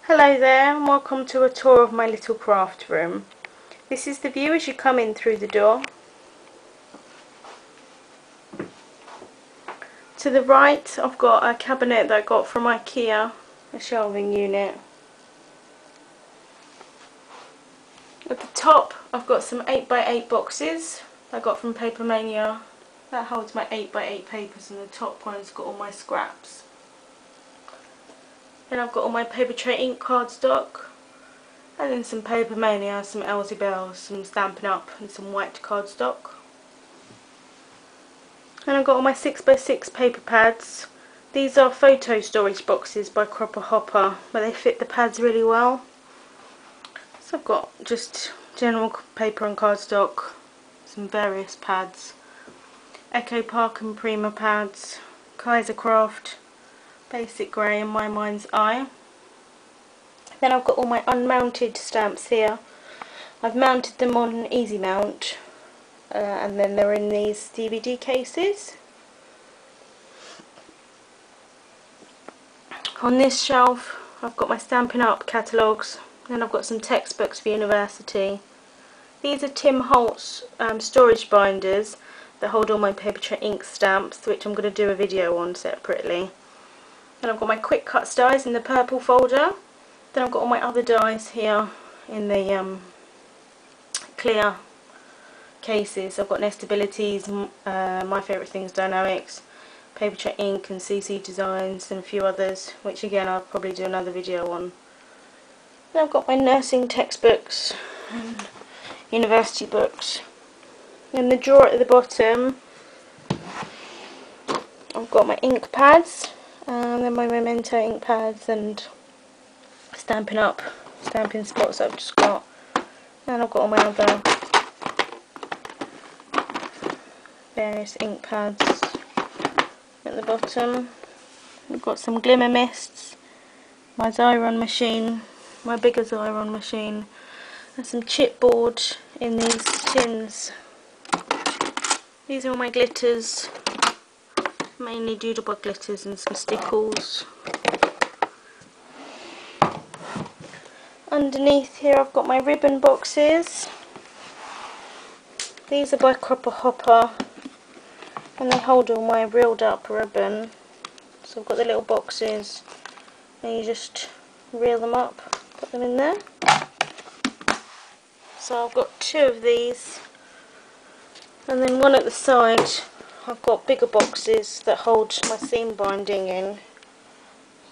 Hello there and welcome to a tour of my little craft room. This is the view as you come in through the door. To the right I've got a cabinet that I got from Ikea, a shelving unit. At the top I've got some 8x8 boxes I got from Papermania. That holds my 8x8 papers, and the top one's got all my scraps. Then I've got all my paper tray ink cardstock, and then some Papermania, some Elsie Bells, some Stampin' Up and some white cardstock. And I've got all my 6x6 paper pads. These are photo storage boxes by Grotto, but they fit the pads really well. So I've got just general paper and cardstock, some various pads, Echo Park and Prima pads, Kaiser Craft, Basic Grey and My Mind's Eye. Then I've got all my unmounted stamps here. I've mounted them on Easy Mount, and then they're in these DVD cases. On this shelf I've got my Stampin' Up catalogues, then I've got some textbooks for university. These are Tim Holtz storage binders that hold all my paper tray ink stamps, which I'm going to do a video on separately. Then I've got my quick cuts dies in the purple folder. Then I've got all my other dies here in the clear cases. I've got Nestabilities, My Favourite Things Dynamics, Paper Tray Ink and CC Designs, and a few others, which again I'll probably do another video on. Then I've got my nursing textbooks and university books. In the drawer at the bottom I've got my ink pads, and then my Memento ink pads and Stampin' Up stamping spots that I've just got. And I've got all my other various ink pads at the bottom. I've got some glimmer mists, my Xyron machine, my bigger Xyron machine, and some chipboard in these tins. These are all my glitters, mainly doodlebug glitters and some stickles. Underneath here I've got my ribbon boxes. These are by Grotto, and they hold all my reeled up ribbon. So I've got the little boxes, and you just reel them up, put them in there. So I've got two of these, and then one at the side I've got bigger boxes that hold my seam binding in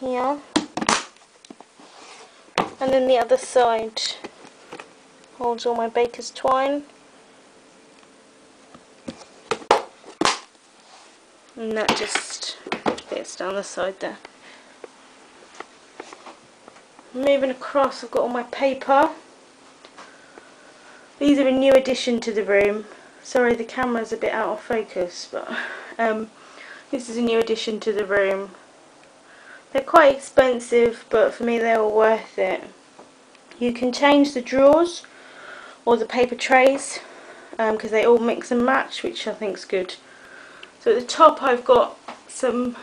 here. And then the other side holds all my baker's twine. And that just fits down the side there. Moving across, I've got all my paper. These are a new addition to the room. Sorry, the camera's a bit out of focus, but this is a new addition to the room. They're quite expensive, but for me they're all worth it. You can change the drawers or the paper trays because they all mix and match, which I think is good. So at the top I've got some...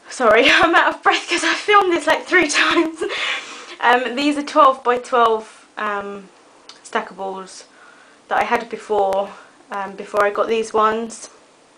Sorry, I'm out of breath because I filmed this like 3 times. These are 12 by 12 stackables that I had before I got these ones.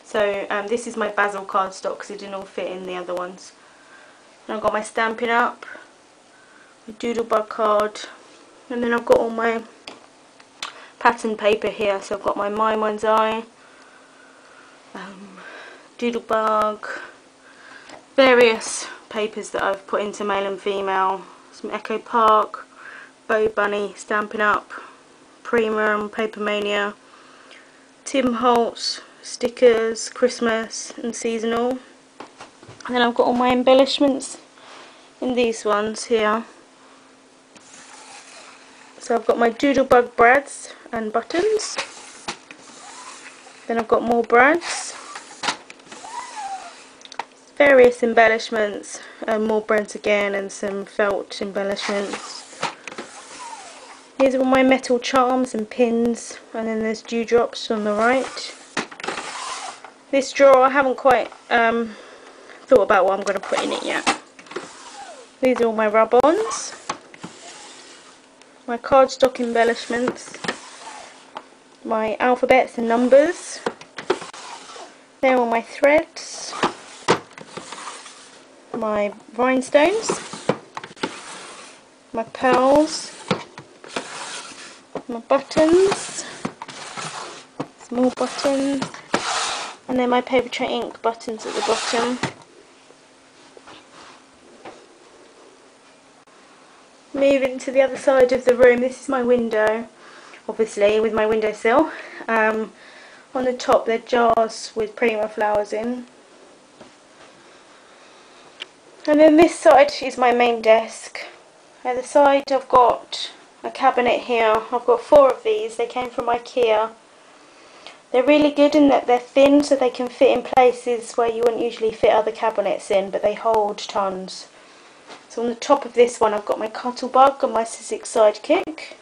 So this is my basil cardstock because it didn't all fit in the other ones. And I've got my Stampin' Up, my Doodlebug card, and then I've got all my pattern paper here. So I've got my Mind's Eye, Doodlebug, various papers that I've put into male and female, some Echo Park, Bow Bunny, Stampin' Up, Prima and Papermania, Tim Holtz, stickers, Christmas and seasonal. And then I've got all my embellishments in these ones here. So I've got my Doodlebug brads and buttons. Then I've got more brads, various embellishments, and more brads again, and some felt embellishments. These are all my metal charms and pins, and then there's dewdrops on the right. This drawer I haven't quite thought about what I'm going to put in it yet. These are all my rub-ons, my cardstock embellishments, my alphabets and numbers. They're all my threads, my rhinestones, my pearls, my buttons, small buttons, and then my paper tray ink buttons at the bottom. Moving to the other side of the room, this is my window, obviously with my windowsill. On the top they're jars with Prima flowers in. And then this side is my main desk. At the side I've got a cabinet here. I've got 4 of these. They came from Ikea. They're really good in that they're thin, so they can fit in places where you wouldn't usually fit other cabinets in, but they hold tons. So on the top of this one I've got my Cuttlebug and my Sizzix sidekick.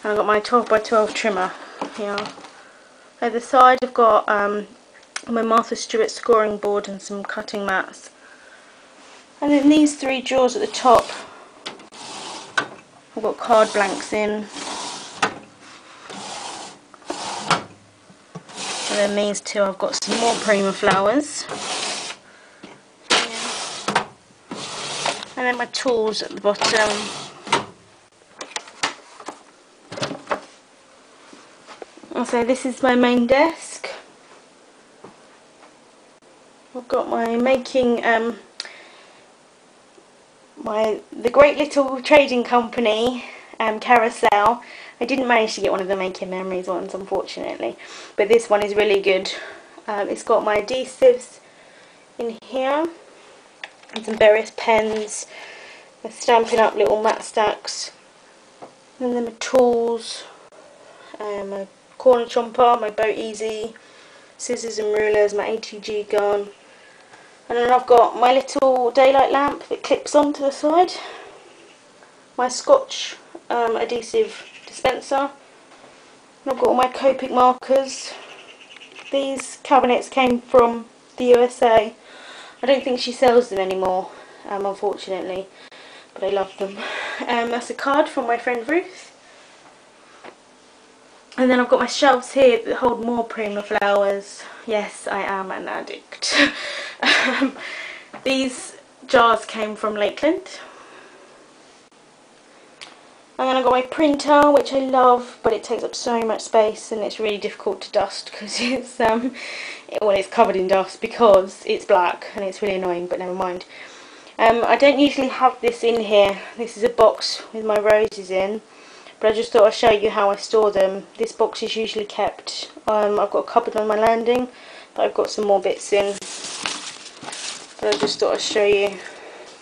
And I've got my 12x12 trimmer here. At the side I've got my Martha Stewart scoring board and some cutting mats. And then these 3 drawers at the top I've got card blanks in. And then these 2 I've got some more Prima flowers. And then my tools at the bottom. So this is my main desk. I've got my making the Great Little Trading Company carousel. I didn't manage to get one of the Making Memories ones, unfortunately, but this one is really good. It's got my adhesives in here and some various pens, my Stampin' Up little mat stacks, and then my tools, my corner chomper, my Boat Easy, scissors and rulers, my ATG gun, and then I've got my little daylight lamp that clips onto the side, my Scotch adhesive dispenser, and I've got all my Copic markers. These cabinets came from the USA. I don't think she sells them anymore, unfortunately, but I love them. That's a card from my friend Ruth. And then I've got my shelves here that hold more Prima flowers. Yes, I am an addict. These jars came from Lakeland. And then I've got my printer, which I love, but it takes up so much space and it's really difficult to dust because it's it's covered in dust because it's black and it's really annoying, but never mind. I don't usually have this in here. This is a box with my roses in, but I just thought I'd show you how I store them. This box is usually kept, I've got a cupboard on my landing that I've got some more bits in, but I just thought I'd show you.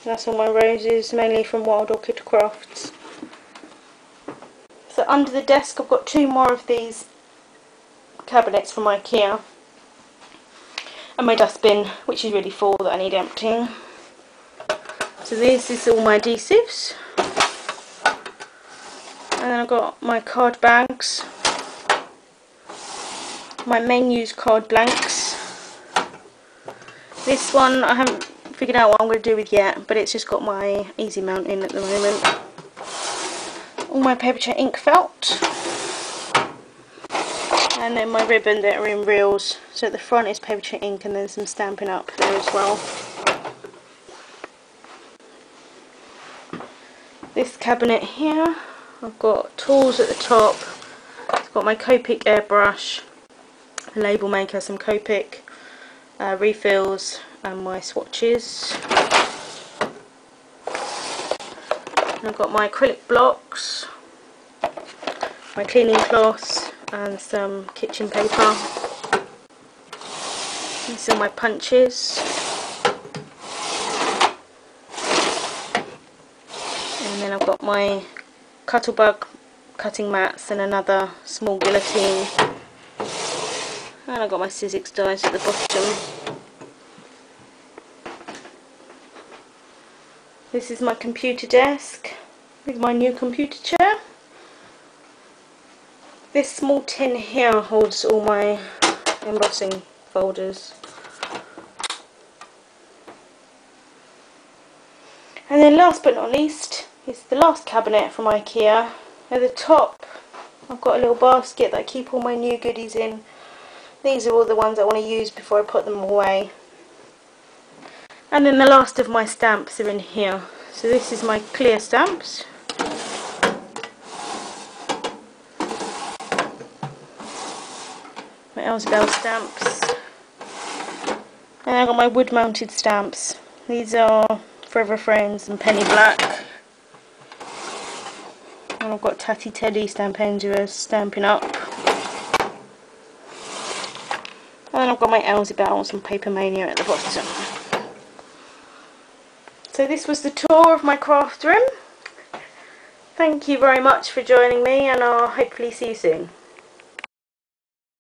That's all my roses, mainly from Wild Orchid Crafts. So under the desk I've got 2 more of these cabinets from Ikea, and my dustbin, which is really full, that I need emptying. So this is all my adhesives, and then I've got my card bags, my menus card blanks. This one I haven't figured out what I'm going to do with yet, but it's just got my easy mount in at the moment. All my paper tray ink felt, and then my ribbon that are in reels. So at the front is paper tray ink and then some Stampin' Up there as well. This cabinet here, I've got tools at the top. I've got my Copic airbrush, a label maker, some Copic refills, and my swatches. And I've got my acrylic blocks, my cleaning cloths, and some kitchen paper. These are my punches. And then I've got my Cuttlebug cutting mats and another small guillotine. And I've got my Sizzix dies at the bottom. This is my computer desk with my new computer chair. This small tin here holds all my embossing folders. And then last but not least is the last cabinet from Ikea. At the top I've got a little basket that I keep all my new goodies in. These are all the ones I want to use before I put them away. And then the last of my stamps are in here. So this is my clear stamps. My Elzebel stamps. And I've got my wood mounted stamps. These are Forever Friends and Penny Black. And I've got Tatty Teddy Stampendula Stampin' Up. And then I've got my Elzebels and Paper Mania at the bottom. So this was the tour of my craft room. Thank you very much for joining me, and I'll hopefully see you soon.